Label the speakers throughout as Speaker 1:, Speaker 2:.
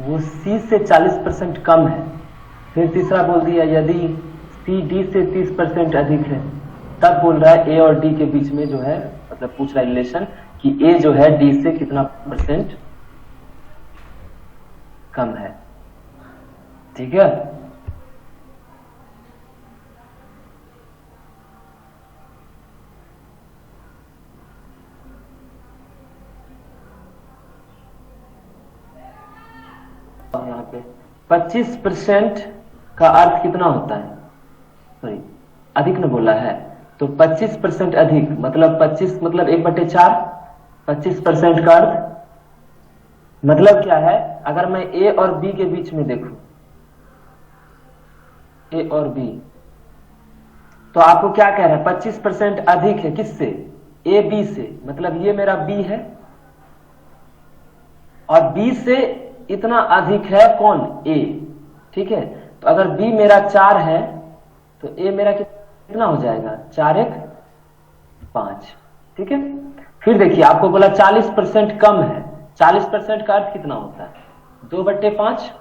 Speaker 1: वो सी से 40% कम है। फिर तीसरा बोल दिया यदि सी डी से 30% अधिक है, तब बोल रहा है ए और डी के बीच में जो है, मतलब पूछ रहा है रिलेशन कि ए जो है डी से कितना % कम है। ठीक है, यहाँ पे 25% का अर्थ कितना होता है, सॉरी अधिक न बोला है, तो 25% अधिक मतलब 25 मतलब 1/4। 25% का अर्थ मतलब क्या है, अगर मैं ए और बी के बीच में देखूं, ए और बी, तो आपको क्या कह रहा है, 25% अधिक है किससे, ए बी से, मतलब ये मेरा बी है और बी से इतना अधिक है कौन, ए। ठीक है, तो अगर बी मेरा 4 है तो ए मेरा कितना हो जाएगा, 4 1 5। ठीक है, फिर देखिए आपको बोला 40% कम है, 40% का अर्थ कितना होता है, 2/5।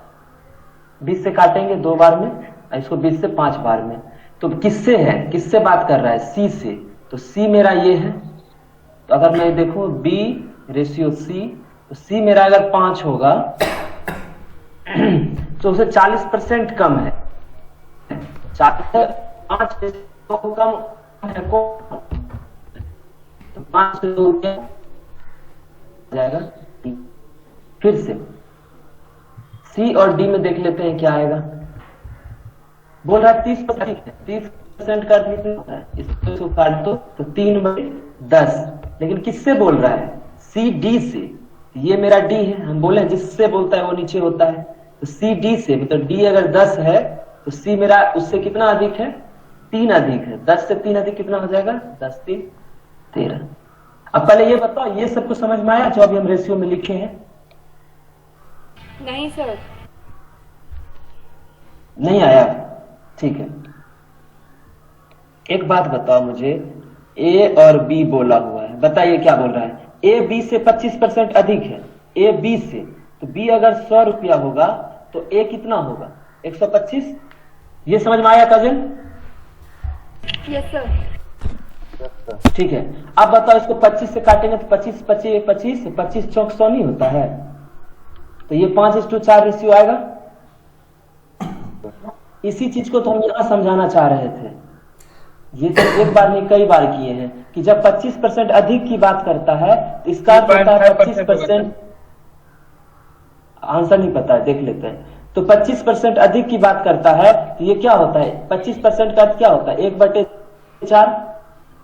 Speaker 1: 20 से काटेंगे 2 बार में, इसको 20 से 5 बार में, तो किससे है, किससे बात कर रहा है, सी से, तो सी मेरा ये है। तो अगर मैं देखूं B रेशियो C, तो C मेरा अगर 5 होगा तो उसे 40% कम है, 5 तो कम है को, तो 5 जाएगा। फिर से C और D में देख लेते हैं क्या आएगा, बोल रहा है 30% है, 30% का अर्थ कितना है, इसको काट दो तो 3/10, लेकिन किससे बोल रहा है, सी डी से। ये मेरा डी है, हम बोले जिससे बोलता है वो नीचे होता है, तो सी डी से, मतलब डी अगर 10 है तो सी मेरा उससे कितना अधिक है, 3 अधिक है। 10 से 3 अधिक कितना हो जाएगा, 10 3 13। अब पहले ये बताओ, ये सबको समझ में आया जो अभी हम रेशियो में लिखे हैं?
Speaker 2: नहीं सर,
Speaker 1: नहीं आया, ठीक है। एक बात बताओ मुझे, ए और बी बोला हुआ है, बताइए क्या बोल रहा है, ए बी से 25% अधिक है, ए बी से, तो बी अगर 100 रुपया होगा तो ए कितना होगा, 125। ये समझ में आया कजन?
Speaker 2: Yes sir.
Speaker 1: ठीक है, अब बताओ इसको 25 से काटेंगे तो 25 25 25 25 चौक 100 नहीं होता है, तो ये 5:4 रेशियो आएगा। इसी चीज को तो हम यहां समझाना चाह रहे थे, ये तो एक बार नहीं कई बार किए हैं कि जब 25% अधिक की बात करता है तो इसका अर्थ होता है 25%, आंसर नहीं पता है देख लेते हैं, तो 25% अधिक की बात करता है तो ये क्या होता है, 25% का अर्थ क्या होता है, 1/4।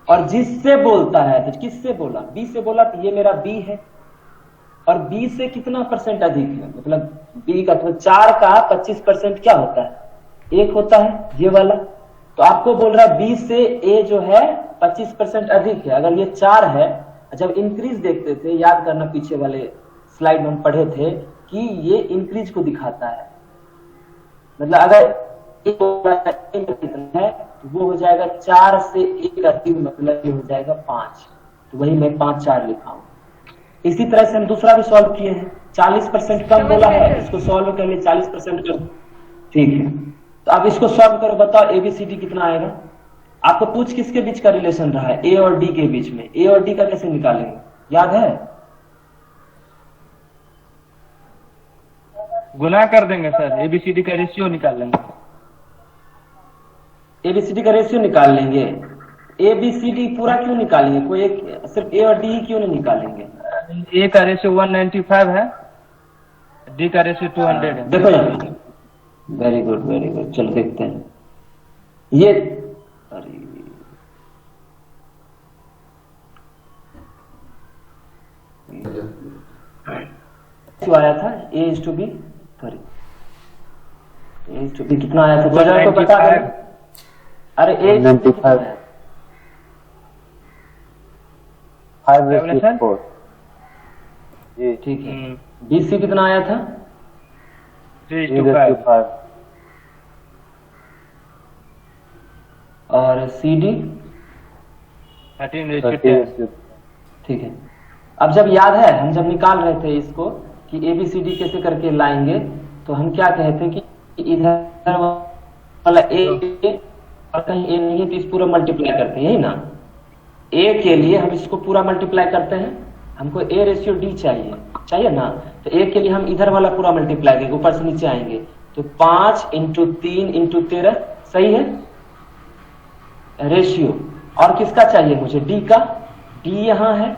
Speaker 1: और जिससे बोलता है तो किससे बोला, बी से बोला, तो ये मेरा बी है और बी से कितना % अधिक है, मतलब बी का तो 4 का 25% क्या होता है, 1 होता है, ये वाला। तो आपको बोल रहा है बी से ए जो है 25% अधिक है। अगर ये 4 है, जब इंक्रीज देखते थे, याद करना पीछे वाले स्लाइड में हम पढ़े थे कि ये इंक्रीज को दिखाता है, मतलब अगर कितना है तो वो हो जाएगा 4 से 1 अधिक, मतलब ये हो जाएगा 5, तो वही मैं 5 4 लिखा हूं। इसी तरह से हम दूसरा भी सॉल्व किए हैं, 40% कम बोला है, इसको सॉल्व कर लिए 40% कर, ठीक है। तो अब इसको सॉल्व करो, बताओ एबीसीडी कितना आएगा। आपको पूछ किसके बीच का रिलेशन रहा है, ए और डी के बीच में, ए और डी का कैसे निकालेंगे, याद है?
Speaker 3: गुना कर देंगे सर, एबीसीडी का रेशियो निकाल लेंगे।
Speaker 1: एबीसीडी का रेशियो निकाल लेंगे, एबीसीडी पूरा क्यों निकालेंगे, कोई एक सिर्फ ए और डी ही क्यों नहीं निकालेंगे?
Speaker 3: ए का रेशियो 195 है, डी का रेशियो 200 है।
Speaker 1: देखो यहाँ, वेरी गुड वेरी गुड, चलो देखते हैं ये, अरे जो आया था A:B, सॉरी A:B कितना आया था, जरा तो बता दो। अरे A:95 5/4, ये ठीक है। BC कितना आया था,
Speaker 3: 3:5
Speaker 1: और CD
Speaker 3: 13:10।
Speaker 1: ठीक है। अब जब याद है हम जब निकाल रहे थे इसको, कि ABCD कैसे करके लाएंगे, तो हम क्या कहते हैं कि इधर वाला A और कहीं A नहीं है तो इस पूरा मल्टीप्लाई करते हैं, यही ना। A के लिए हम इसको पूरा मल्टीप्लाई करते हैं, हमको A रेशियो D चाहिए ना, तो A के लिए हम इधर वाला पूरा मल्टीप्लाई करेंगे, ऊपर से नीचे आएंगे, तो 5 × 3 × 13, सही है रेशियो। और किसका चाहिए मुझे, D का, D यहाँ है,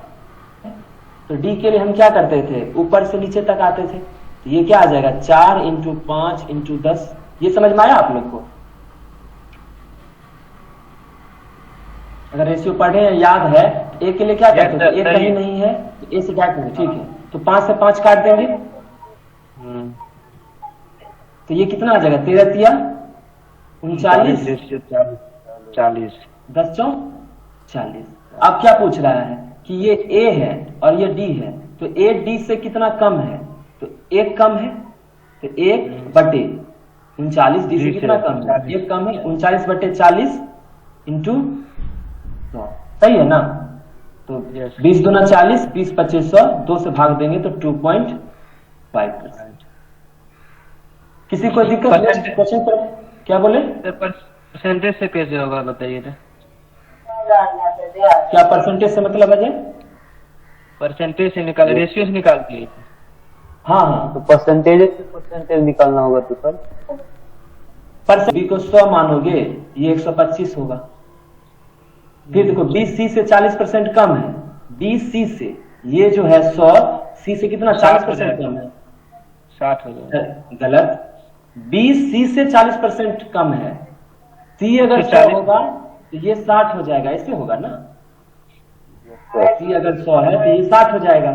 Speaker 1: तो D के लिए हम क्या करते थे, ऊपर से नीचे तक आते थे, तो ये क्या आ जाएगा 4 × 5 × 10। ये समझ में आया आप लोग को? अगर रेशियो पढ़े हैं याद है, A के लिए क्या करते थे, A कहीं नहीं है तो A से डायरेक्ट होगा, ठीक है, तो 5 से 5 काट देंगे, तो ये कितना आ जाएगा 13 × 39
Speaker 3: 40
Speaker 1: 10 × 40। अब क्या पूछ रहा है कि ये A है और ये D है, तो A D से कितना कम है, तो 1 कम है, तो 1/39 D से कितना कम है, 1 कम है, 39/40 × 100, सही है ना। तो 20 दूना 40, 20 25 100, 2 से भाग देंगे तो 2.5%। किसी को दिक्कत क्वेश्चन पर क्या बोले,
Speaker 3: परसेंटेज से कैसे होगा बताइए तो।
Speaker 1: क्या परसेंटेज से मतलब है,
Speaker 3: परसेंटेज से निकाल, रेशियो से निकाल दिए।
Speaker 1: हाँ,
Speaker 4: तो परसेंटेज निकालना होगा तो सर
Speaker 1: परसेंट को 100 मानोगे, ये 125 होगा। फिर देखो BC से 40% कम है, BC से ये जो है 100, C से कितना 40% कम है,
Speaker 3: 60 हो जाएगा।
Speaker 1: गलत, BC से 40% कम है, C अगर 100 होगा तो ये 60 हो जाएगा, ऐसे होगा ना। C अगर 100 है तो ये 60 हो जाएगा।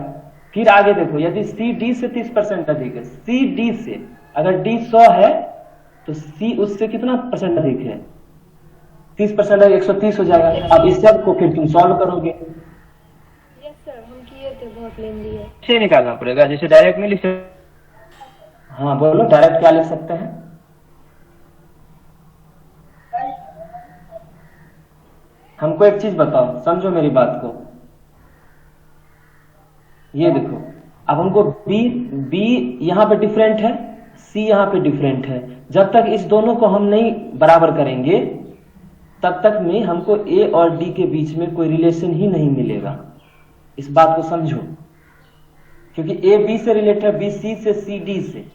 Speaker 1: फिर आगे देखो, यदि C D से 30% अधिक है, C D से अगर D 100 है तो C उससे कितना परसेंट अधिक है, 30% है, 130 हो जाएगा। अब इस सब को फिर तुम सॉल्व करोगे।
Speaker 2: यस सर, हम किए थे, बहुत लेंदी है।
Speaker 3: इसे निकालना पड़ेगा, जैसे डायरेक्ट नहीं लिख सकते।
Speaker 1: हाँ बोलो, डायरेक्ट क्या लिख सकते हैं, हमको एक चीज बताओ, समझो मेरी बात को। ये देखो, अब हमको B यहाँ पे डिफरेंट है, C यहाँ पे डिफरेंट है। जब तक इस दोनों को हम नहीं बराबर करेंगे तब तक में हमको A और D के बीच में कोई रिलेशन ही नहीं मिलेगा। इस बात को समझो, क्योंकि A B से रिलेटेड है, B C से, C D से।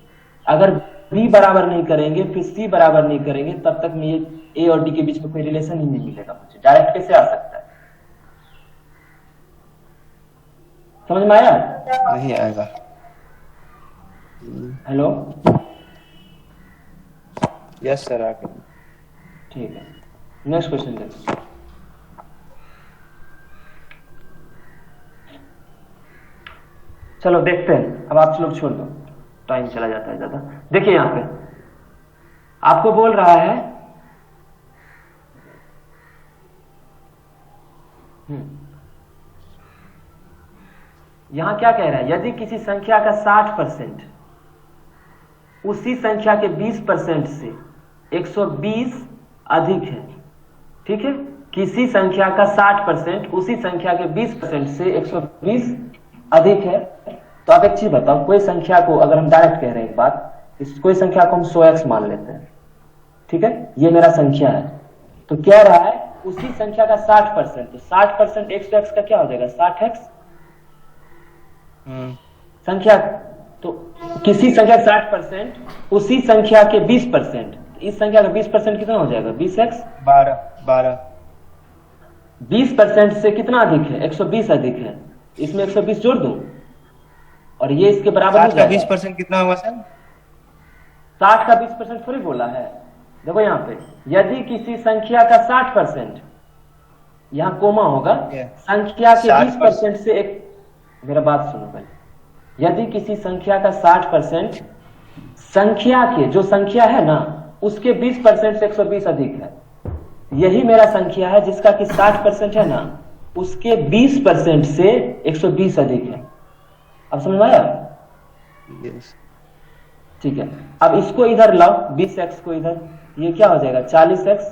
Speaker 1: अगर B बराबर नहीं करेंगे, फिर C बराबर नहीं करेंगे, तब तक में A और D के बीच में कोई रिलेशन ही नहीं मिलेगा। मुझे डायरेक्ट कैसे आ सकता है, समझ में आया?
Speaker 4: नहीं आएगा।
Speaker 1: हेलो,
Speaker 4: यस सर, आगे
Speaker 1: ठीक है, नेक्स्ट क्वेश्चन देखो। चलो देखते हैं, अब आप लोग छोड़ दो, टाइम चला जाता है ज्यादा। देखिए यहाँ पे आपको बोल रहा है यहां क्या कह रहा है, यदि किसी संख्या का 60% उसी संख्या के 20% से 120 अधिक है, ठीक है, किसी संख्या का 60% उसी संख्या के 20% से 120 अधिक है, तो आप एक चीज बताओ, कोई संख्या को अगर हम डायरेक्ट कह रहे हैं एक बात, कोई संख्या को हम 100x मान लेते हैं, ठीक है, ये मेरा संख्या है, तो कह रहा है उसी संख्या का 60%, तो 60% 100x का क्या हो जाएगा 60x संख्या, तो किसी संख्या 60% उसी संख्या के 20%, इस संख्या का 20% कितना हो जाएगा 20x
Speaker 3: 12
Speaker 1: 20% से कितना अधिक है 120 अधिक है, इसमें 120 जोड़ दूं और ये इसके बराबर हो जाएगा।
Speaker 3: 20% कितना होगा सर?
Speaker 1: 60 का 20% थोड़ी बोला है, देखो यहाँ पे यदि किसी संख्या का 60%, यहाँ कोमा होगा, संख्या के 20% से एक, मेरा बात सुनो पहले, यदि किसी संख्या का 60% संख्या के, जो संख्या है ना उसके 20% से 120 अधिक है, यही मेरा संख्या है जिसका कि 60% है ना उसके 20% से 120 अधिक है। अब समझ में आया? ठीक है, अब इसको इधर लाओ, 20x को इधर, ये क्या हो जाएगा 40x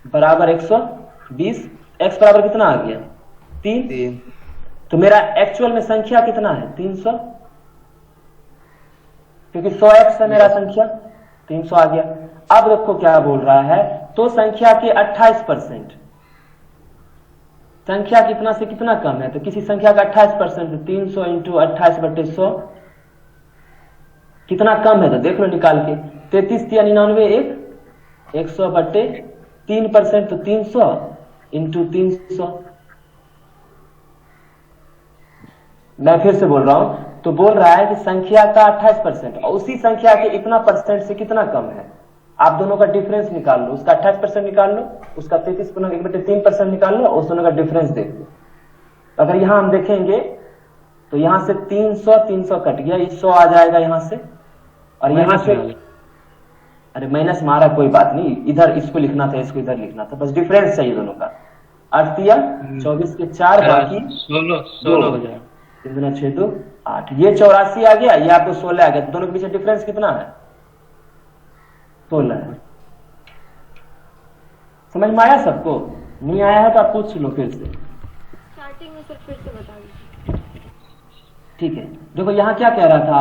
Speaker 1: बराबर 120, x बराबर कितना आ गया 3, तो मेरा एक्चुअल में संख्या कितना है 300, क्योंकि 100x है मेरा संख्या, 300 आ गया। अब देखो क्या बोल रहा है, तो संख्या के 28%, संख्या कितना से कितना कम है, तो किसी संख्या का 28%, 300 इंटू 28/100 कितना कम है, तो देख लो निकाल के, 33 या 99 100/3%, तो 300 इंटू 300। मैं फिर से बोल रहा हूं, तो बोल रहा है कि संख्या का 28% और उसी संख्या के इतना परसेंट से कितना कम है, आप दोनों का डिफरेंस निकाल लो, उसका 28% निकाल लो, उसका 33.1/3% निकाल लो, उस दोनों का डिफरेंस देख लो। अगर यहां हम देखेंगे तो यहां से 300 कट गया, ये 100 आ जाएगा यहां से, और यहां से अरे माइनस मारा, कोई बात नहीं, इधर इसको लिखना था, इसको इधर लिखना था, बस डिफरेंस चाहिए दोनों का। 8 दिया 24 के 4, बाकी
Speaker 3: 16 हो जाएगा,
Speaker 1: 3 6 2 8, ये 84 आ गया, ये आपको 16 आ गया, तो दोनों के बीच डिफरेंस कितना है, 16 है। समझ में आया सबको? नहीं आया है तो आप पूछ लो फिर से।
Speaker 2: स्टार्टिंग में सर फिर से बता दीजिए।
Speaker 1: ठीक है, देखो यहाँ क्या कह रहा था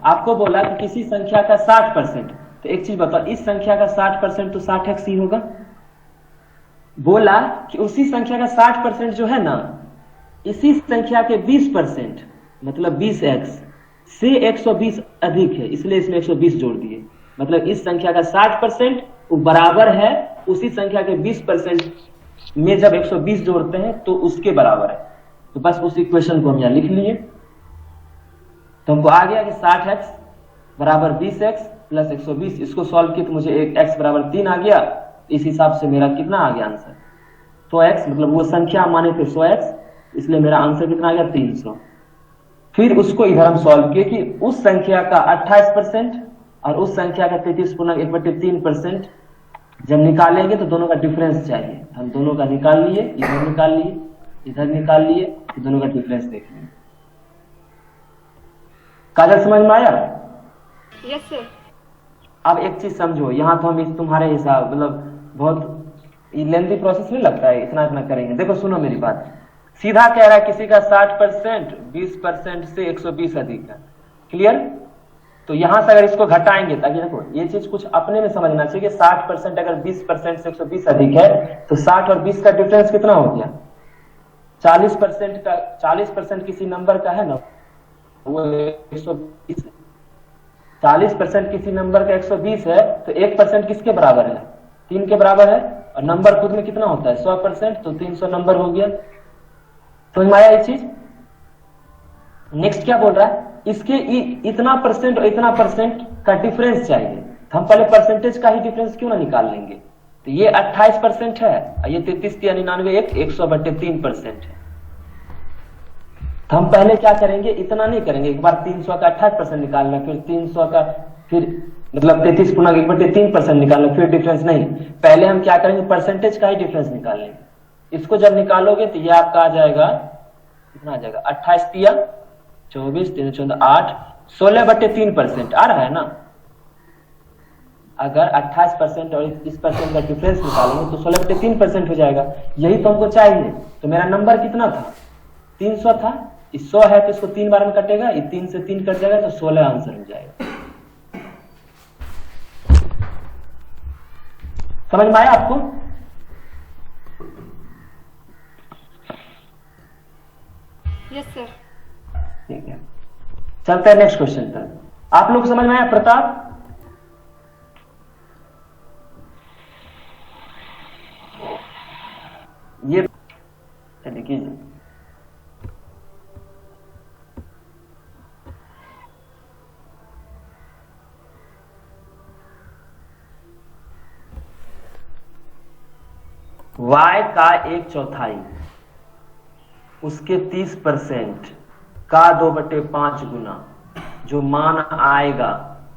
Speaker 1: आपको बोला कि किसी संख्या का 60%, तो एक चीज बताओ, इस संख्या का 60% तो 60x ही होगा। बोला कि उसी संख्या का 60% जो है ना, इसी संख्या के 20% मतलब 20x से 120 अधिक है, इसलिए इसमें 120 जोड़ दिए। मतलब इस संख्या का 60% वो बराबर है उसी संख्या के 20% में जब 120 जोड़ते हैं तो उसके बराबर है। तो बस उस इक्वेशन को हम यहाँ लिख लिए, तो हमको आ गया कि 60x बराबर 20x प्लस 120। इसको सॉल्व किया तो मुझे एक x बराबर 3 आ गया। इस हिसाब से मेरा कितना आ गया आंसर, 100x, मतलब वो संख्या माने थे 100x, इसलिए मेरा आंसर कितना आ गया 300। फिर उसको इधर हम सॉल्व किए कि उस संख्या का 28% और उस संख्या का 33.1/3% जब निकालेंगे तो दोनों का डिफरेंस चाहिए। हम दोनों का निकाल लिए, इधर निकाल लिए, इधर निकाल लिए, तो दोनों का डिफरेंस देख लिए। काजल समझ में आया?
Speaker 2: Yes sir.
Speaker 1: अब एक चीज समझो, यहाँ तो हम इस तुम्हारे हिसाब मतलब बहुत लेंथी प्रोसेस नहीं लगता है, इतना इतना करेंगे। देखो सुनो मेरी बात, सीधा कह रहा है किसी का 60% 20% से 120 अधिक है। क्लियर? तो यहां से अगर इसको घटाएंगे, ताकि देखो ये चीज कुछ अपने में समझना चाहिए कि 60% अगर 20% से 120 अधिक है तो 60 और 20 का डिफरेंस कितना हो गया, 40% का। 40% किसी नंबर का है ना, वो 120 है। 40% किसी नंबर का 120 है तो 1% किसके बराबर है, 3 के बराबर है। और नंबर खुद में कितना होता है 100%, तो 300 नंबर हो गया। समझ में आया ये चीज? नेक्स्ट क्या बोल रहा है, इसके इतना परसेंट और इतना परसेंट का डिफरेंस चाहिए। हम पहले परसेंटेज का ही डिफरेंस क्यों ना निकाल लेंगे। तो ये 28% है, ये 33 या 99 100/3% है। तो हम पहले क्या करेंगे, इतना नहीं करेंगे, एक बार 300 का 28% निकालना, फिर 300 का फिर मतलब 33.1/3% निकालना, फिर डिफरेंस नहीं। पहले हम क्या करेंगे, परसेंटेज का ही डिफरेंस निकाल लेंगे। इसको जब निकालोगे तो ये आपका आ जाएगा, कितना आ जाएगा, 28 या 24 3 14 8 16/3% आ रहा है ना। अगर 28% और इस परसेंट का डिफरेंस निकालेंगे तो 16/3% हो जाएगा। यही तो हमको चाहिए। तो मेरा नंबर कितना था, 300 था। इस 100 है तो इसको 3 बार में कटेगा, ये 3 से 3 कट जाएगा, तो 16 आंसर हो जाएगा। समझ में आया आपको?
Speaker 2: Yes sir.
Speaker 1: ठीक है, चलते हैं नेक्स्ट क्वेश्चन पर। आप लोग समझ में आया? प्रताप, ये देखिए, y का 1/4 उसके 30% का 2/5 गुना जो मान आएगा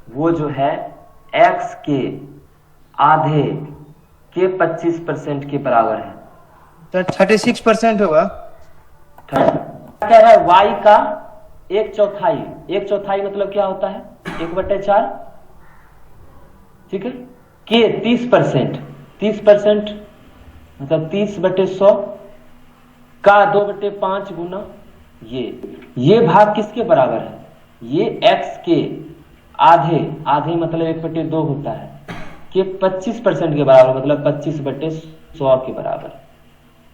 Speaker 1: वो जो है x के आधे के 25% के बराबर है।
Speaker 4: तो 36% होगा।
Speaker 1: क्या कह रहा है, y का 1/4, 1/4 मतलब क्या होता है, 1/4, ठीक है, के 30%, 30% मतलब 30/100 का 2/5 गुना ये भाग किसके बराबर है, ये x के आधे आधे मतलब 1/2 होता है कि 25% के बराबर, मतलब 25/100 के बराबर।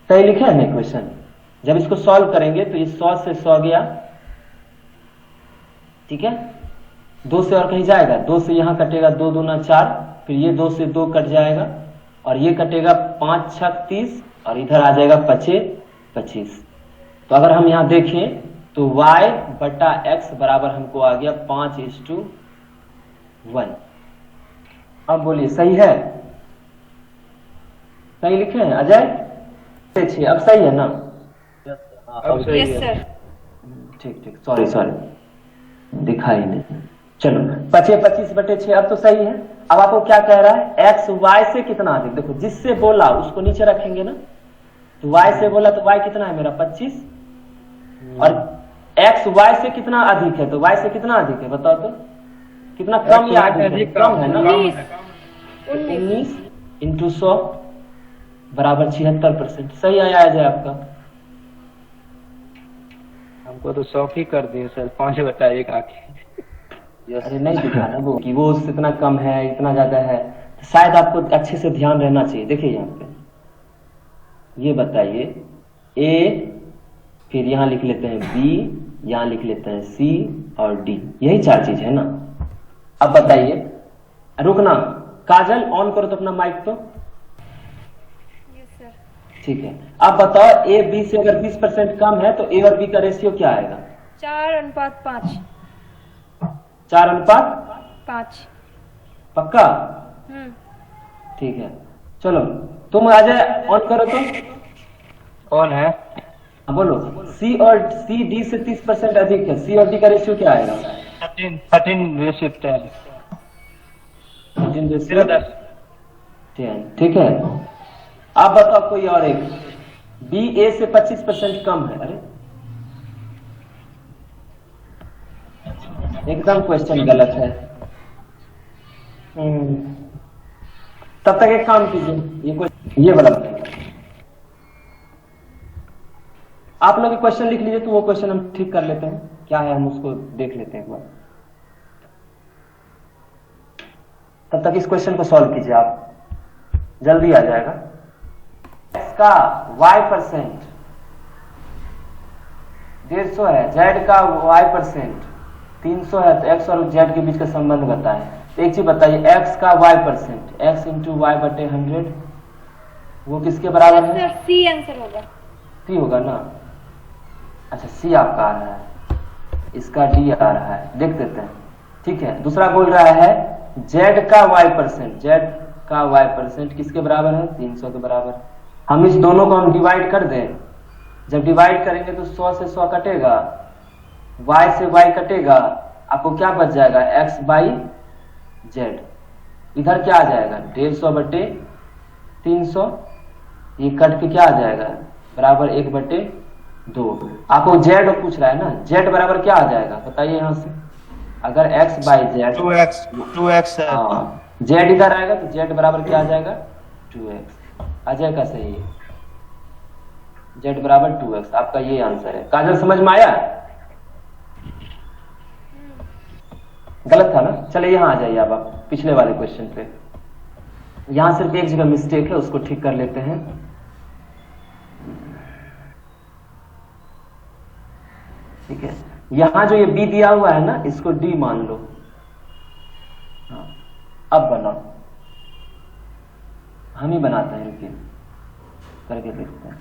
Speaker 1: सही लिखा है ना इक्वेशन। जब इसको सॉल्व करेंगे तो ये 100 से 100 गया, ठीक है, 2 से और कहीं जाएगा, 2 से यहां कटेगा, 2 दूना 4, फिर ये 2 से 2 कट जाएगा और ये कटेगा 5 6 30 और इधर आ जाएगा 5 25। तो अगर हम यहां देखें तो y/x बराबर हमको आ गया 5:1। अब बोलिए सही है? सही लिखे हैं अजय? अब सही है ना?
Speaker 3: अब सही
Speaker 2: यस
Speaker 3: है।
Speaker 2: सर।
Speaker 1: ठीक ठीक, सॉरी दिखाई नहीं। चलो 25/6 अब तो सही है। अब आपको क्या कह रहा है? x y से कितना अधिक। देखो जिससे बोला उसको नीचे रखेंगे ना, तो y से बोला तो y कितना है मेरा 25, और x y से कितना अधिक है, तो y से कितना अधिक है बताओ तो, कितना कम या अधिक? कम है ना। 19 इंटू 100 बराबर 76%। सही आया है आपका।
Speaker 3: हमको तो 100 ही कर दिए सर, 5/1 आके।
Speaker 1: अरे नहीं दिखा ना वो कि वो उससे इतना कम है इतना ज्यादा है, तो शायद आपको अच्छे से ध्यान रहना चाहिए। देखिए यहाँ पे ये बताइए a, फिर यहाँ लिख लेते हैं b, यहाँ लिख लेते हैं c और d, यही 4 चीज है ना। अब बताइए, रुकना, काजल ऑन करो तो अपना माइक तो।
Speaker 2: Yes sir.
Speaker 1: ठीक है, अब बताओ a b से अगर 20% कम है तो a और b का रेशियो क्या आएगा?
Speaker 2: 4:5।
Speaker 1: 4:5 पक्का? ठीक है, चलो तुम आ जाए, ऑन करो तो।
Speaker 3: कौन है?
Speaker 1: बोलो C और C D से 30% अधिक है, C और D का रेशियो क्या आएगा?
Speaker 3: 13:10।
Speaker 1: 13:10। ठीक है, अब बताओ कोई और एक, B A से 25% कम है। अरे एकदम क्वेश्चन गलत है। तब तक एक काम कीजिए, ये वाला आप लोग क्वेश्चन लिख लीजिए, तो वो क्वेश्चन हम ठीक कर लेते हैं, क्या है हम उसको देख लेते हैं एक बार। तब तक इस क्वेश्चन को सॉल्व कीजिए आप, जल्दी आ जाएगा। x का y% 150 है, z का y% 300 है, तो x और z के बीच का संबंध बताएं। तो एक चीज बताइए, x का y%, x इंटू y/100 वो किसके बराबर है?
Speaker 2: सर सी आंसर होगा।
Speaker 1: सी होगा ना। अच्छा सी आपका आ रहा है, इसका डी आ रहा है, देख देते हैं। ठीक है, दूसरा बोल रहा है z का y%, z का y% किसके बराबर है? 300 के बराबर। हम इस दोनों को हम डिवाइड कर दें, जब डिवाइड करेंगे तो 100 से 100 कटेगा, y से y कटेगा, आपको क्या बच जाएगा? x/z। इधर क्या आ जाएगा? 150/300, ये कट के क्या आ जाएगा? बराबर 1/2। आपको z पूछ रहा है ना, z बराबर क्या आ जाएगा बताइए यहाँ से? अगर x/z
Speaker 4: 2x है।
Speaker 1: हाँ, z इधर आएगा तो z बराबर क्या आ जाएगा? 2x। अजय का सही है, z बराबर 2x, आपका ये आंसर है। काजल समझ में आया? गलत था ना। चले यहाँ आ जाइए अब आप पिछले वाले क्वेश्चन पे। यहां सिर्फ एक जगह मिस्टेक है, उसको ठीक कर लेते हैं। ठीक है, यहां जो ये b दिया हुआ है ना, इसको d मान लो। हाँ, अब बनाओ, हम ही बनाते हैं, रुकिए करके देखते हैं।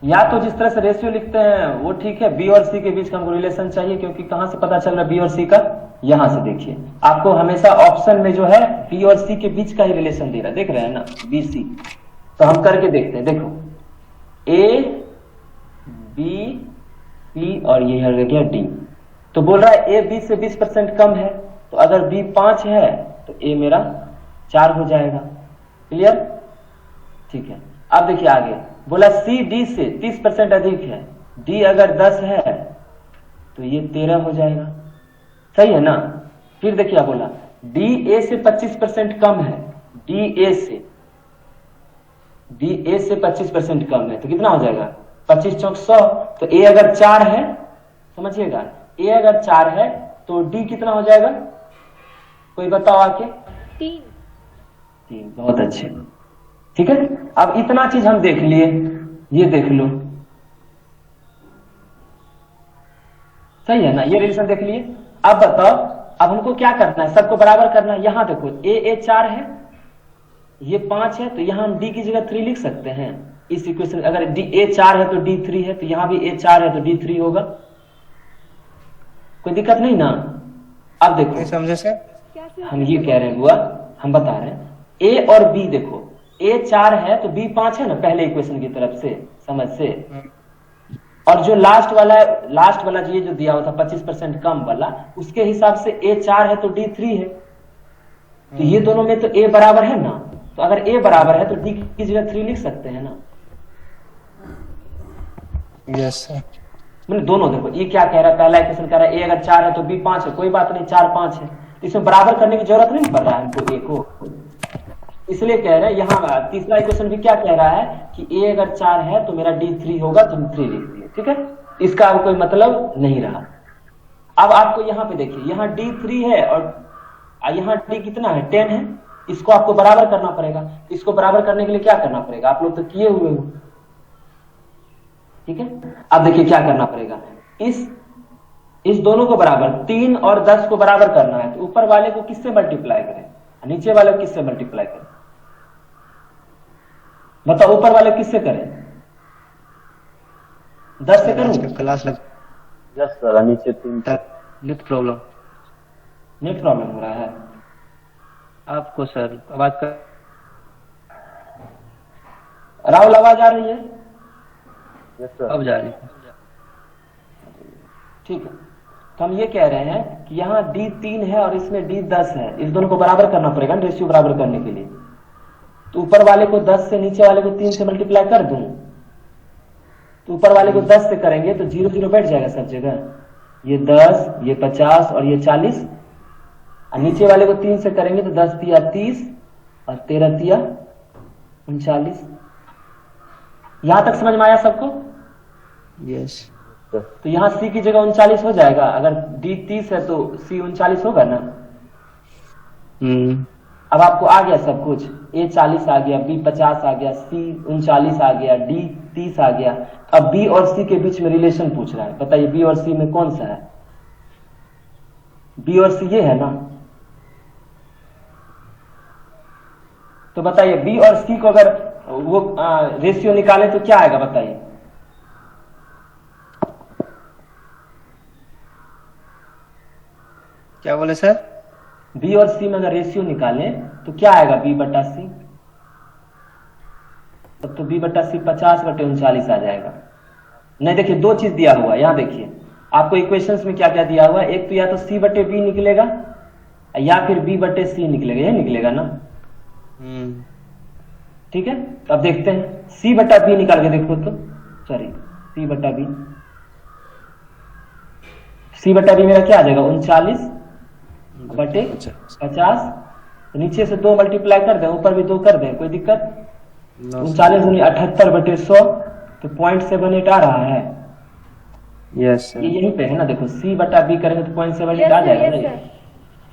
Speaker 1: या तो जिस तरह से रेशियो लिखते हैं वो ठीक है, बी और सी के बीच का हमको रिलेशन चाहिए, क्योंकि कहां से पता चल रहा है बी और सी का? यहां से देखिए, आपको हमेशा ऑप्शन में जो है बी और सी के बीच का ही रिलेशन दे रहा है, देख रहे हैं ना, बी सी। तो हम करके देखते हैं, देखो ए बी सी और ये हो गया डी। तो बोल रहा है ए बी से 20% कम है, तो अगर बी 5 है तो ए मेरा 4 हो जाएगा। क्लियर? ठीक है, अब देखिए आगे बोला सी डी से 30% अधिक है, डी अगर 10 है तो ये 13 हो जाएगा। सही है ना? फिर देखिए बोला डी ए से 25% कम है, डी ए से 25% कम है, तो कितना हो जाएगा? 25 चौक 100। तो ए अगर 4 है, समझिएगा ए अगर 4 है तो डी कितना हो जाएगा, कोई बताओ आके।
Speaker 2: 3।
Speaker 1: बहुत अच्छे, ठीक है। अब इतना चीज हम देख लिए, ये देख लो, सही है ना, ये रिलेशन देख लिए। अब बताओ, अब हमको क्या करना है, सबको बराबर करना है। यहां देखो ए 4 है, ये 5 है, तो यहां हम डी की जगह 3 लिख सकते हैं इस इक्वेशन। अगर ए 4 है तो डी 3 है, तो यहां भी ए 4 है तो डी 3 होगा, कोई दिक्कत नहीं ना। अब देखो,
Speaker 4: नहीं समझे सर?
Speaker 2: क्या सर?
Speaker 1: हम ये कह रहे हैं बुआ, हम बता रहे हैं ए और बी, देखो ए 4 है तो बी 5 है ना, पहले इक्वेशन की तरफ से समझ से। और जो लास्ट वाला ये जो दिया हुआ था 25% कम वाला, उसके हिसाब से ए 4 है तो डी 3 है, तो ये दोनों में तो ए बराबर है ना, तो अगर ए बराबर है तो डी की जगह 3 लिख सकते हैं ना।
Speaker 4: Yes sir.
Speaker 1: मतलब दोनों देखो, ये क्या कह रहा है, पहला इक्वेशन कह रहा है ए अगर 4 है तो बी 5 है, कोई बात नहीं 4 5 है, इसमें बराबर करने की जरूरत नहीं पड़ रहा है हमको ए को, इसलिए कह रहे हैं। यहाँ तीसरा इक्वेशन भी क्या कह रहा है कि ए अगर 4 है तो मेरा डी 3 होगा, तुम 3 लिख दिए, ठीक है, इसका अब कोई मतलब नहीं रहा। अब आपको यहाँ पे देखिए, यहाँ डी 3 है और यहाँ डी कितना है 10 है, इसको आपको बराबर करना पड़ेगा। इसको बराबर करने के लिए क्या करना पड़ेगा, आप लोग तो किए हुए हो, ठीक है। अब देखिए क्या करना पड़ेगा, इस दोनों को बराबर 3 और 10 को बराबर करना है, तो ऊपर वाले को किससे मल्टीप्लाई करें, नीचे वाले को किससे मल्टीप्लाई करें, बताओ ऊपर वाले किससे करें, 10 से करूं?
Speaker 4: क्लास लग
Speaker 3: यस सर, नीचे 3
Speaker 4: नेट प्रॉब्लम।
Speaker 1: नेट प्रॉब्लम हो रहा है
Speaker 3: आपको सर, आवाज का
Speaker 1: राहुल, आवाज आ रही है?
Speaker 3: यस सर, अब जा रही है।
Speaker 1: ठीक है, तो हम ये कह रहे हैं कि यहाँ डी 3 है और इसमें डी 10 है, इस दोनों को बराबर करना पड़ेगा ना, रेशियो बराबर करने के लिए। तो ऊपर वाले को 10 से, नीचे वाले को 3 से मल्टीप्लाई कर दूं, तो ऊपर वाले को 10 से करेंगे तो 0 0 बैठ जाएगा सब जगह, ये 10, ये 50 और ये 40, और नीचे वाले को 3 से करेंगे तो 10 तिया 30 और 13 तिया 39। यहां तक समझ में आया सबको?
Speaker 4: यस।
Speaker 1: तो यहाँ सी की जगह 39 हो जाएगा, अगर डी 30 है तो सी 39 होगा ना। अब आपको आ गया सब कुछ, ए 40 आ गया, बी 50 आ गया, सी 39 आ गया, डी 30 आ गया। अब बी और सी के बीच में रिलेशन पूछ रहा है, बताइए बी और सी में कौन सा है, बी और सी ये है ना, तो बताइए बी और सी को अगर वो रेशियो निकाले तो क्या आएगा, बताइए।
Speaker 4: क्या बोले सर?
Speaker 1: बी और सी में अगर रेशियो निकाले तो क्या आएगा, बी बटा सी, तो बी बटा सी 50/39 आ जाएगा। नहीं देखिए, दो चीज दिया हुआ है, यहाँ देखिए आपको इक्वेशंस में क्या क्या दिया हुआ है, एक तो या तो सी बटे बी निकलेगा या फिर बी बटे सी निकलेगा, ये निकलेगा ना। ठीक है, तो अब देखते हैं सी बटा बी निकाल के देखो तो, सॉरी सी बटा बी, सी बटा बी मेरा क्या आ जाएगा 39/50, तो नीचे से 2 मल्टीप्लाई कर दें, ऊपर भी 2 कर दें, कोई दिक्कत? 39 78/100, तो 0.78 आ रहा है।
Speaker 4: यस
Speaker 1: ये यहीं पे है ना, देखो सी बटा बी करेंगे तो 0.78 आ जाएगा ना।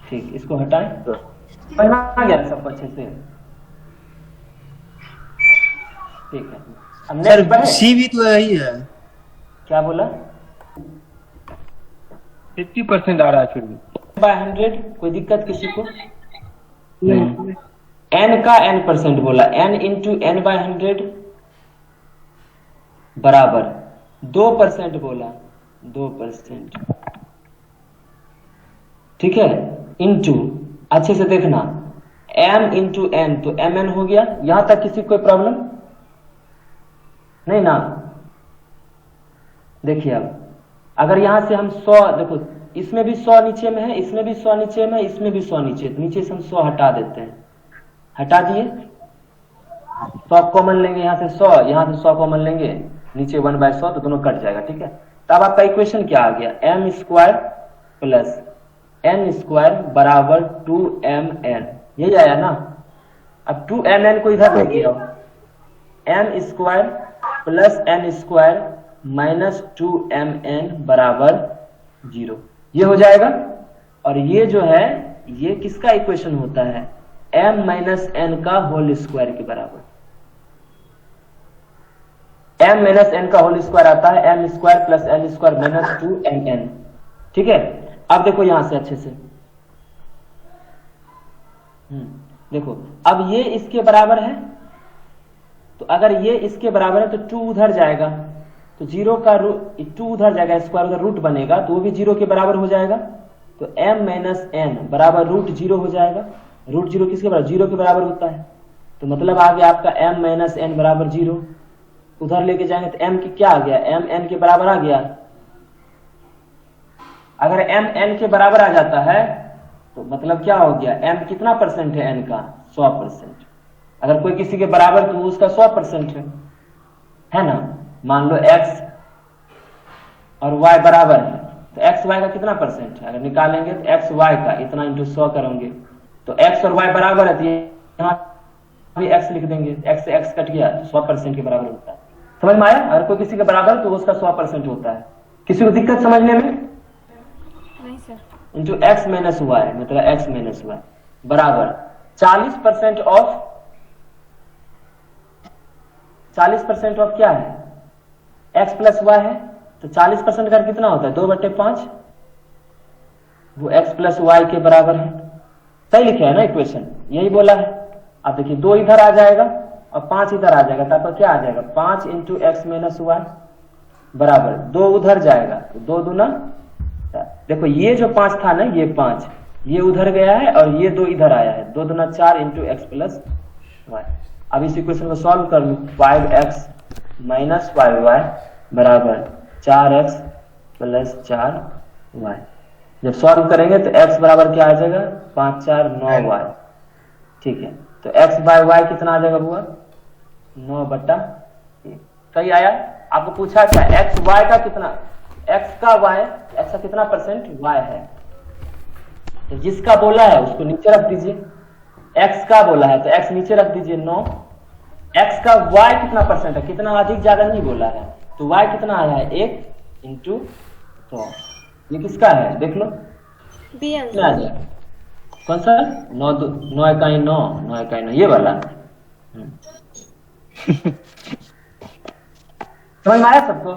Speaker 1: ठीक, इसको हटाएं, समझ में आ गया सबको अच्छे से? ठीक है, अब
Speaker 4: सर
Speaker 1: नेक्स्ट बढ़े।
Speaker 4: सी भी तो यही है।
Speaker 1: क्या बोला?
Speaker 3: 50% आ रहा है फिर भी।
Speaker 1: 100, कोई दिक्कत किसी को? नहीं। n का n% बोला, n इंटू n/100 बराबर 2% बोला, 2%, ठीक है, इंटू, अच्छे से देखना, m इंटू n, तो mn हो गया। यहां तक किसी को कोई प्रॉब्लम नहीं ना? देखिए अब अगर यहां से हम 100, देखो इसमें भी 100 नीचे में है, इसमें भी 100 नीचे में है, इसमें भी 100 नीचे, तो नीचे से हम 100 हटा देते हैं, हटा दिए, 100 कॉमन लेंगे, यहाँ से 100, यहाँ से 100 कॉमन लेंगे, नीचे 1/100, तो दोनों कट जाएगा। ठीक है, तब आपका इक्वेशन क्या आ गया, m² प्लस n² बराबर 2mn, यही आया ना। अब 2mn को इधर लेके आओ, m² plus n² minus 2mn बराबर 0, ये हो जाएगा। और ये जो है ये किसका इक्वेशन होता है, m माइनस n का होल स्क्वायर के बराबर। m माइनस n का होल स्क्वायर आता है m square plus n square minus 2mn। ठीक है, अब देखो यहां से अच्छे से, देखो अब ये इसके बराबर है, तो अगर ये इसके बराबर है तो 2 उधर जाएगा, तो 0 का 2 उधर जाएगा, स्क्वायर उधर रूट बनेगा तो वो भी 0 के बराबर हो जाएगा। तो m माइनस n बराबर रूट 0 हो जाएगा। रूट 0 किसके बराबर, 0 के बराबर होता है। तो मतलब आ गया आपका m माइनस n बराबर 0। उधर लेके जाएंगे तो m की क्या आ गया, m n के बराबर आ गया। अगर m n के बराबर आ जाता है तो मतलब क्या हो गया, m कितना परसेंट है n का, 100%। अगर कोई किसी के बराबर तो उसका 100% है ना। मान लो x और y बराबर है तो x y का कितना परसेंट है, अगर निकालेंगे तो x y का इतना इंटू 100 करेंगे तो x और y बराबर है, तो यहाँ भी x लिख देंगे, x से x कट गया तो 100% के बराबर होता है। समझ में आया, अगर कोई किसी के बराबर तो उसका 100% होता है। किसी को दिक्कत समझने में,
Speaker 2: नहीं sir.
Speaker 1: Into x minus y, मतलब x माइनस वाई बराबर 40% ऑफ, 40% ऑफ क्या है, x प्लस वाई है, तो 40% का कितना होता है, 2/5, वो x प्लस वाई के बराबर है। सही लिखे है ना इक्वेशन, यही बोला है। अब देखिए 2 इधर आ जाएगा और 5 इधर आ जाएगा, तब क्या आ जाएगा, 5 इंटू एक्स माइनस वाई बराबर 2 उधर जाएगा तो 2 दूना, देखो ये जो 5 था ना, ये 5 ये उधर गया है और ये 2 इधर आया है, 2 दूना 4 इंटू एक्स प्लस वाई। अब इस इक्वेशन को सॉल्व कर लो, 5x माइनस 5y बराबर 4x प्लस 4y। जब सॉल्व करेंगे तो x बराबर क्या आ जाएगा, 5 4 9y। ठीक है, तो x बाय y कितना आ जाएगा बुआ, 9/1। सही आया। आपको पूछा क्या, x y का कितना, x का y, x का कितना परसेंट y है, तो जिसका बोला है उसको नीचे रख दीजिए। x का बोला है तो x नीचे रख दीजिए 9। x का y कितना परसेंट है, कितना अधिक ज्यादा नहीं बोला है, तो y कितना आया है 1 इंटू 100। ये किसका है देख लो,
Speaker 2: बी
Speaker 1: कितना आ
Speaker 2: आंसर।
Speaker 1: जाएगा, कौन सा, 9 इकाई 9 इकाई 9, ये वाला। समझ में आया सबको।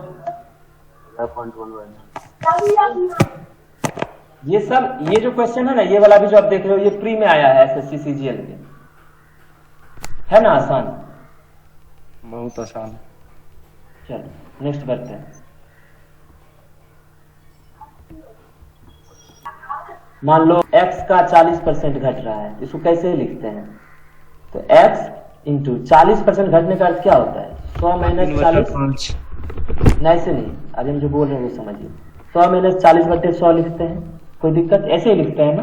Speaker 1: ये सब, ये जो क्वेश्चन है ना, ये वाला भी जो आप देख रहे हो, ये प्री में आया है एसएससी सीजीएल के, है ना आसान,
Speaker 3: बहुत आसान।
Speaker 1: चलो नेक्स्ट करते हैं। मान लो x का 40% घट रहा है, इसको कैसे लिखते हैं, तो x इंटू 40% घटने का अर्थ क्या होता है, 100 माइनस 40, नहीं ऐसे नहीं, अभी हम जो बोल रहे हैं वो समझिए, 100 माइनस 40/100 लिखते हैं, कोई दिक्कत, ऐसे ही लिखते हैं ना,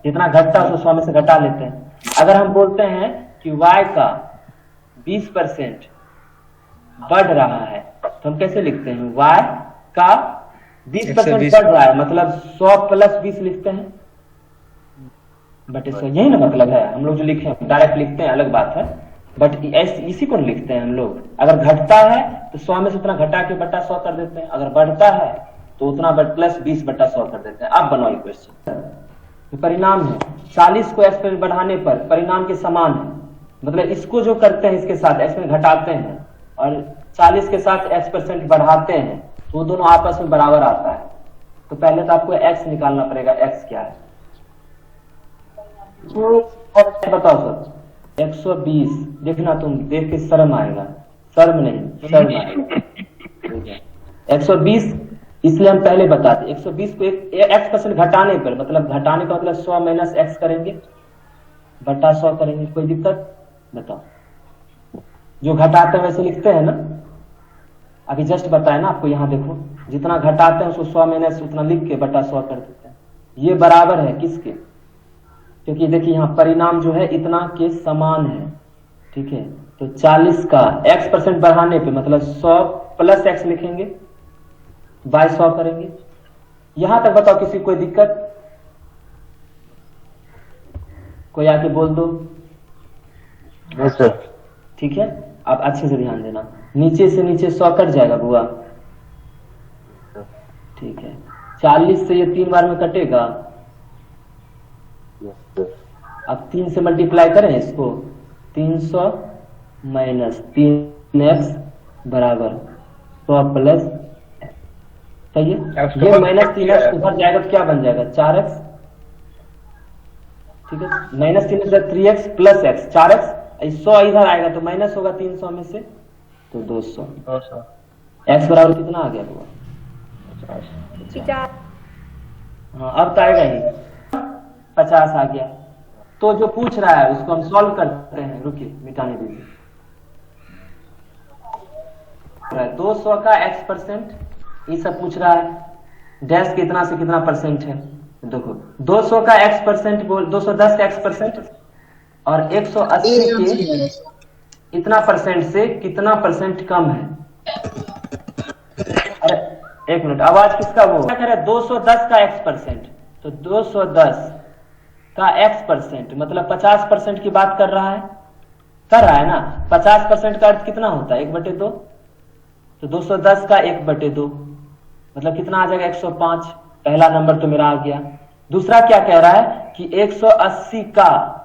Speaker 1: जितना घटता है उसको 100 में से घटा लेते हैं। अगर हम बोलते हैं कि y का 20% बढ़ रहा है तो हम कैसे लिखते हैं, y का 20% बढ़ रहा है, मतलब 100 प्लस 20 लिखते हैं बटे 100, यही ना मतलब है। हम लोग जो लिखे हैं डायरेक्ट लिखते हैं, अलग बात है, बट इसी को लिखते हैं हम लोग। अगर घटता है तो 100 में से उतना घटा के बटा 100 कर देते हैं, अगर बढ़ता है तो उतना प्लस 20/100 कर देते हैं। अब बनाओ इक्वेशन, परिणाम है 40 को x पर बढ़ाने पर परिणाम के समान है, मतलब इसको जो करते हैं इसके साथ x में घटाते हैं और 40 के साथ x% बढ़ाते हैं तो वो दोनों आपस में बराबर आता है। तो पहले तो आपको x निकालना पड़ेगा, x क्या है, बताओ सर, 120, देखना तुम देख के शर्म आएगा, शर्म नहीं शर्म आएगा। 120 इसलिए हम पहले बताते, 120 को x% घटाने पर, मतलब घटाने का मतलब 100 माइनस x करेंगे बटा 100 करेंगे, कोई दिक्कत बताओ। जो घटाते हैं वैसे लिखते हैं ना, अभी जस्ट बताया ना आपको, यहाँ देखो जितना घटाते हैं उसको 100 माइनस उतना लिख के बटा 100 कर देते हैं। ये बराबर है किसके, क्योंकि देखिए यहाँ परिणाम जो है इतना के समान है, ठीक है। तो 40 का x% बढ़ाने पे मतलब 100 प्लस x लिखेंगे, बाय 100 करेंगे। यहां तक बताओ किसी कोई दिक्कत, कोई आके बोल दो।
Speaker 3: Yes sir.
Speaker 1: ठीक है, आप अच्छे से ध्यान देना, नीचे से नीचे 100 कट जाएगा बुआ, ठीक है। 40 से ये 3 बार में कटेगा। अब 3 से मल्टीप्लाई करें इसको, 300 माइनस 3x बराबर 100 प्लस, सही है। ये माइनस 3x उधर जाएगा तो क्या बन जाएगा, 4x, ठीक है। माइनस 3 से 3x प्लस x, 4x, 100 इधर आएगा तो माइनस होगा 300 में से, तो 200। x बराबर कितना आ गया हुआ,
Speaker 2: 50।
Speaker 1: हाँ अब तो आएगा ही, 50 आ गया। तो जो पूछ रहा है उसको हम सॉल्व करते हैं, रुकिए मिटाने दीजिए। 200 का x%, ये सब पूछ रहा है। डैश कितना से कितना परसेंट है, देखो 200 का x% बोल, 210 का x% और 180 के इतना परसेंट से कितना परसेंट कम है। अरे एक मिनट, आवाज किसका वो क्या करे, 210 का x%, तो 210 का x% मतलब 50% की बात कर रहा है ना। 50% का अर्थ कितना होता है, 1/2, तो 210 का 1/2 मतलब कितना आ जाएगा, 105। पहला नंबर तो मेरा आ गया। दूसरा क्या कह रहा है कि 180 का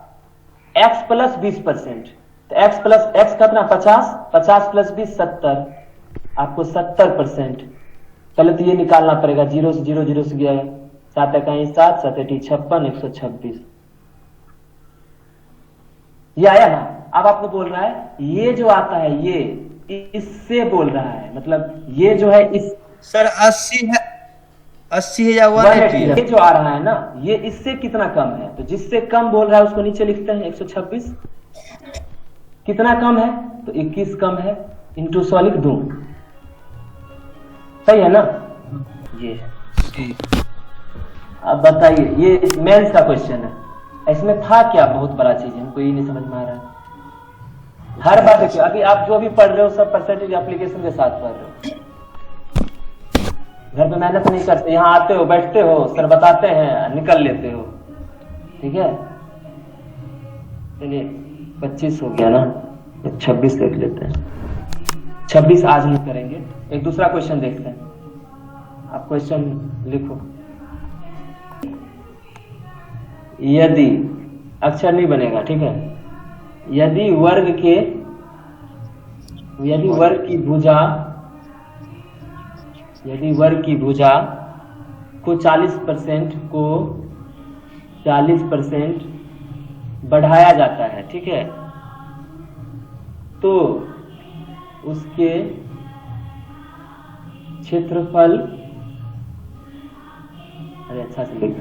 Speaker 1: x प्लस 20%, तो x प्लस x कितना 50, 50 प्लस 20 70, आपको 70%। पहले तो ये निकालना पड़ेगा, 0 से 0 0 से गया, 7 इकाई 7, 7 8 56, 126 ये आया ना। अब आपको बोल रहा है ये जो आता है ये इससे बोल रहा है, मतलब ये जो है इस
Speaker 4: सर 80 है, 80 है या 180 है?
Speaker 1: ये जो आ रहा है ना ये इससे कितना कम है, तो जिससे कम बोल रहा है उसको नीचे लिखते हैं 126। कितना कम है, तो 21 कम है, इंटू 100 लिख दूं, सही है ना। ये है। अब बताइए, ये मेंस का क्वेश्चन है, इसमें था क्या बहुत बड़ा चीज, हमको ये नहीं समझ में आ रहा है। हर बात देखिए, अभी आप जो भी पढ़ रहे हो सब परसेंटेज एप्लीकेशन के साथ पढ़ रहे हो, घर पे मेहनत नहीं करते, यहाँ आते हो बैठते हो, सर बताते हैं निकल लेते हो, ठीक है। चलिए 25 हो गया ना, 26 देख लेते हैं। 26 आज नहीं करेंगे, एक दूसरा क्वेश्चन देखते हैं। आप क्वेश्चन लिखो। यदि अक्षर नहीं बनेगा, ठीक है। यदि वर्ग की भुजा को 40% बढ़ाया जाता है, ठीक है, तो उसके क्षेत्रफल, अरे अच्छा से लिख,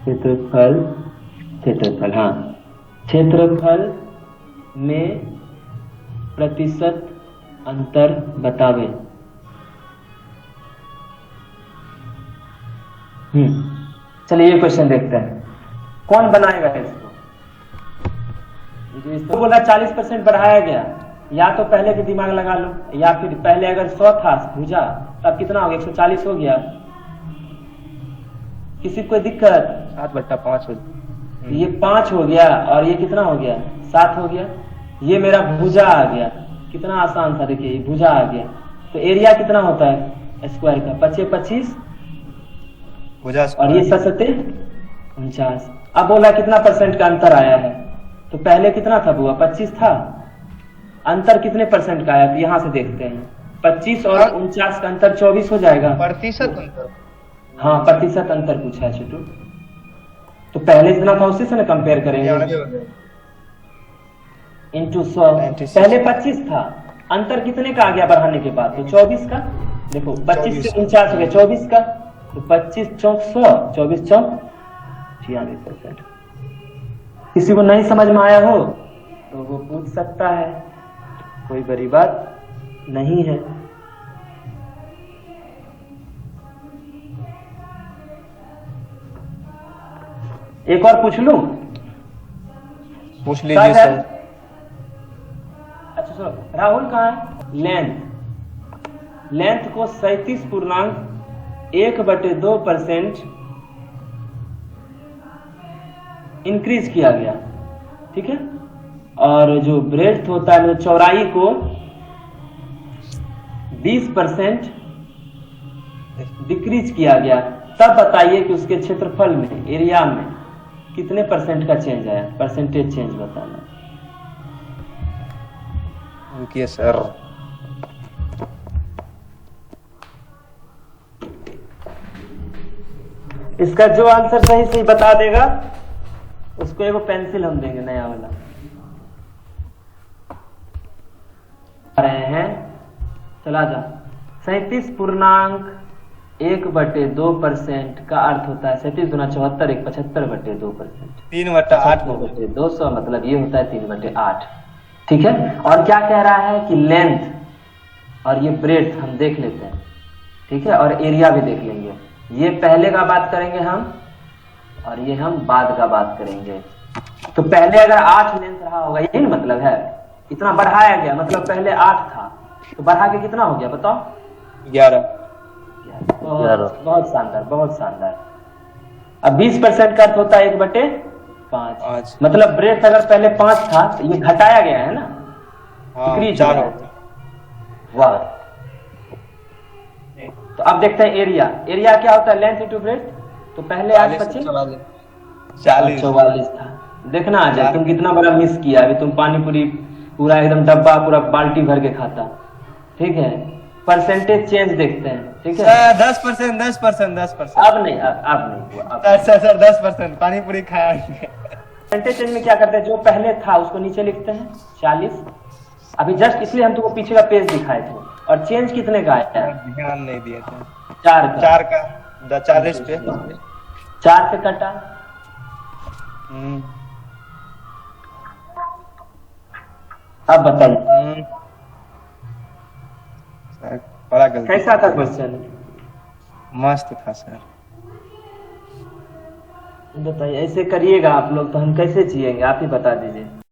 Speaker 1: क्षेत्रफल हाँ, क्षेत्रफल में प्रतिशत अंतर बतावे। चलिए ये क्वेश्चन देखते हैं, कौन बनाएगा इसको। इसको बोल रहा 40% बढ़ाया गया, या तो पहले भी दिमाग लगा लो, या फिर पहले अगर 100 था भुजा तब कितना हो गया, 140 हो गया। किसी को दिक्कत,
Speaker 3: 7/5
Speaker 1: ये 5 हो गया और ये कितना हो गया, 7 हो गया। ये मेरा भुजा आ गया, कितना आसान था, देखिए ये भुजा आ गया। तो एरिया कितना होता है स्क्वायर का, 25 25 और ये 7 49। अब बोला कितना परसेंट का अंतर आया है, तो पहले कितना था बुआ, 25 था, अंतर कितने परसेंट का आया, तो यहाँ से देखते हैं 25 और 49 का अंतर 24 हो जाएगा।
Speaker 4: प्रतिशत अंतर,
Speaker 1: हाँ प्रतिशत अंतर पूछा है छोटू, तो पहले इतना था उसी से ना कंपेयर करेंगे, इंटू 100। पहले 25 था, अंतर कितने का आ गया बढ़ाने के बाद, तो 24 का। देखो 25 से 49 हो गया 24 का, तो 25 चौक 100, 24 चौक 96%। किसी को नहीं समझ में आया हो तो वो पूछ सकता है, कोई बड़ी बात नहीं है। एक और पूछ लूं,
Speaker 4: पूछ लीजिए सर।
Speaker 1: अच्छा सुनो, राहुल कहाँ है। लेंथ को 37.1/2% इंक्रीज किया गया, ठीक है। और जो ब्रेड्थ होता है, चौड़ाई को 20% डिक्रीज किया गया। तब बताइए कि उसके क्षेत्रफल में, एरिया में कितने परसेंट का चेंज आया, परसेंटेज चेंज बताना।
Speaker 4: रुकिए सर,
Speaker 1: इसका जो आंसर सही सही बता देगा उसको एगो पेंसिल हम देंगे नया वाला। आ रहे हैं, चला जा। 37.1/2% का अर्थ होता है 37 गुना 74 1 75/2%।
Speaker 4: 3/8
Speaker 1: 200 मतलब ये होता है 3/8। ठीक है, और क्या कह रहा है कि लेंथ और ये ब्रेड्थ हम देख लेते हैं। ठीक है, और एरिया भी देख लेंगे। ये पहले का बात करेंगे हम और ये हम बाद का बात करेंगे। तो पहले अगर 8 लेंथ रहा होगा, यही ना मतलब है, इतना बढ़ाया गया मतलब पहले 8 था तो बढ़ा के कितना हो गया बताओ?
Speaker 4: 11।
Speaker 1: बहुत शानदार, बहुत शानदार। अब 20% का अर्थ होता है 1/5। मतलब ब्रेथ अगर पहले 5 था तो ये घटाया गया है ना, इंक्रीज हो रहा है। वाह। तो अब देखते हैं एरिया। एरिया क्या होता है? Length into breadth. तो पहले 8 25 44 था। देखना आ जाए तुम कितना बड़ा मिस किया। अभी तुम पानी पूरी पूरा एकदम डब्बा पूरा बाल्टी भर के खाता। ठीक है, परसेंटेज चेंज देखते हैं। ठीक है,
Speaker 4: 10%।
Speaker 1: अब नहीं हुआ।
Speaker 4: सर 10% पानी पूरी खाया।
Speaker 1: परसेंटेज चेंज में क्या करते हैं, जो पहले था उसको नीचे लिखते हैं 40। अभी जस्ट इसलिए हम तुमको पीछे का पेज दिखाए थे। और चेंज कितने का आया?
Speaker 4: ध्यान नहीं दिए थे।
Speaker 1: 4 का
Speaker 4: 40 पे
Speaker 1: 4 से कटा। अब बताइए
Speaker 4: बड़ा गलती।
Speaker 1: कैसा था क्वेश्चन?
Speaker 4: मस्त था सर।
Speaker 1: बताइए, ऐसे करिएगा आप लोग तो हम कैसे जिएंगे, आप ही बता दीजिए।